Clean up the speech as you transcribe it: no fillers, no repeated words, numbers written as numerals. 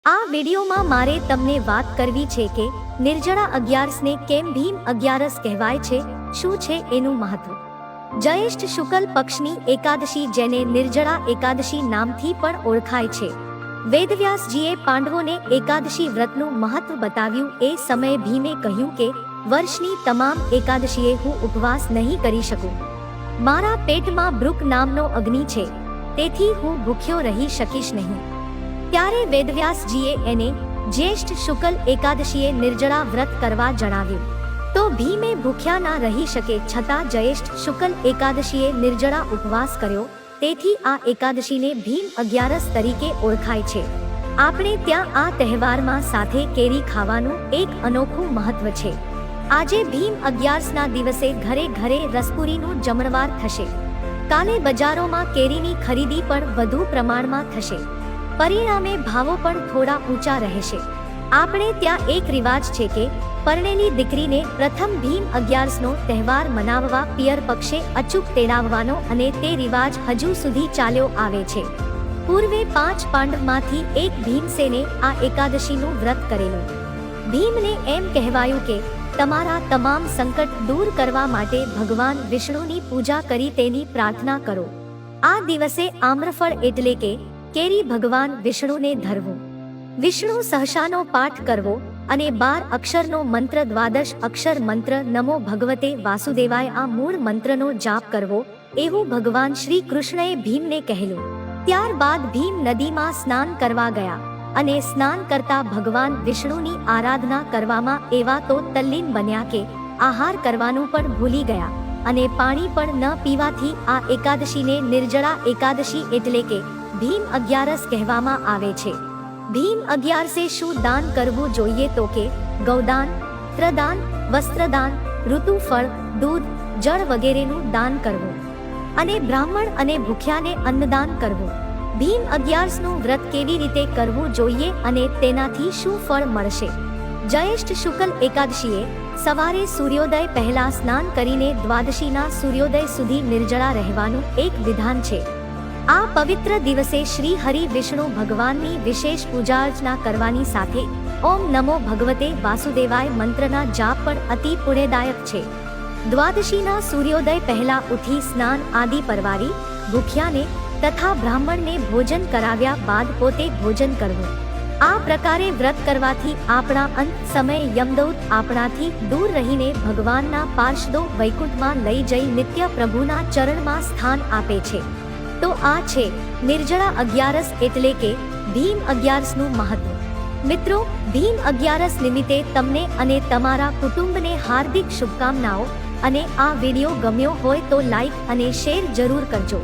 આ વિડીયોમાં મારે તમને વાત કરવી છે કે નિર્જળા અગિયારસને કેમ ભીમ અગિયારસ કહેવાય છે, શું છે એનું મહત્વ। જ્યેષ્ઠ શુક્લ પક્ષની એકાદશી જેને નિર્જળા એકાદશી નામથી પણ ઓળખાય છે। વેદવ્યાસજીએ પાંડવોને એકાદશી વ્રતનું મહત્વ બતાવ્યું એ સમયે ભીમે કહ્યું કે વર્ષની તમામ એકાદશીએ હું ઉપવાસ નહીં કરી શકું। મારા પેટમાં બ્રુક નામનો અગ્નિ છે, તેથી હું ભૂખ્યો રહી શકીશ નહીં। ત્યારે વેદવ્યાસજીએ એને જ્યેષ્ઠ શુક્લ એકાદશીએ નિર્જળા વ્રત કરવા જણાવ્યું। તો ભીમે ભૂખ્યા ના રહી શકે છતાં જ્યેષ્ઠ શુક્લ એકાદશીએ નિર્જળા ઉપવાસ કર્યો, તેથી આ એકાદશીને ભીમ અગિયારસ તરીકે ઓળખાય છે। આપણે ત્યાં આ તહેવારમાં સાથે કેરી ખાવાનું એક અનોખું મહત્વ છે। આજે ભીમ અગિયારસના દિવસે ઘરે ઘરે રસપુરીનું જમણવાર થશે। કાલે બજારોમાં કેરીની ખરીદી પણ વધુ પ્રમાણમાં થશે, પરિણામે ભાવો પણ થોડા ઊંચા રહેશે। આપણે ત્યાં એક રિવાજ છે કે પરણેલી દીકરીને પ્રથમ ભીમ અગિયારસનો તહેવાર મનાવવા પિયર પક્ષે અચૂક તેડાવવાનો અને તે રિવાજ હજુ સુધી ચાલ્યો આવે છે। પૂર્વે 5 પાંડવમાંથી એક ભીમસેને આ એકાદશીનું વ્રત કરેલું। ભીમને એમ કહેવાયું કે તમારા તમામ સંકટ દૂર કરવા માટે ભગવાન વિષ્ણુની પૂજા કરી તેની પ્રાર્થના કરો। આ દિવસે આમ્રફળ એટલે કે કેરી ભગવાન વિષ્ણુને ધરવું, વિષ્ણુ સહસાનો પાઠ કરવો અને 12 અક્ષરનો મંત્ર 12 અક્ષર મંત્ર નમો ભગવતે વાસુદેવાય આ મૂળ મંત્રનો જાપ કરવો, એવું ભગવાન શ્રી કૃષ્ણએ ભીમને કહેલું। ત્યારબાદ ભીમ નદીમાં સ્નાન કરવા ગયા અને સ્નાન કરતા ભગવાન વિષ્ણુની આરાધના કરવામાં એવા તો તલ્લીન બન્યા કે આહાર કરવાનું પણ ભૂલી ગયા અને પાણી પણ ન પીવાથી આ એકાદશીને નિર્જળા એકાદશી એટલે કે ભીમ અગિયારસ કહેવામાં આવે છે। ભીમ અગિયારસે શું દાન કરવું જોઈએ તો કે ગૌદાન, ત્રદાન, વસ્ત્રદાન, ઋતુફળ, દૂધ, જળ વગેરેનું દાન કરવું અને બ્રાહ્મણ અને ભૂખ્યાને અન્નદાન કરવું। ભીમ અગિયારસનું વ્રત કેવી રીતે કરવું જોઈએ અને તેનાથી શું ફળ મળશે? જ્યેષ્ઠ શુક્લ એકાદશીએ સવારે સૂર્યોદય પહેલા સ્નાન કરીને દ્વાદશીના સૂર્યોદય સુધી નિર્જળા રહેવાનું એક વિધાન છે। આ પવિત્ર દિવસે શ્રી હરિ વિષ્ણુ ભગવાનની વિશેષ પૂજા અર્ચના કરવાની સાથે ઓમ નમો ભગવતે વાસુદેવાય મંત્રના જાપ પણ અતિ પુણ્યદાયક છે। દ્વાદશીના સૂર્યોદય પહેલા ઉઠી સ્નાન આદિ પરવારી ભૂખ્યાને તથા બ્રાહ્મણને ભોજન કરાવ્યા બાદ પોતે ભોજન કરવું। આ પ્રકારે વ્રત કરવાથી આપણા અંત સમય યમદૂત આપણાથી દૂર રહીને ભગવાનના પાર્ષદો વૈકુંઠમાં લઈ જઈ નિત્ય પ્રભુના ચરણમાં સ્થાન આપે છે। તો આ છે નિર્જળા અગિયારસ એટલે કે ભીમ અગિયારસનું મહત્વ। મિત્રો, ભીમ અગિયારસ નિમિત્તે તમને અને તમારા કુટુંબને હાર્દિક શુભકામનાઓ અને આ વિડીયો ગમ્યો હોય તો લાઈક અને શેર જરૂર કરજો।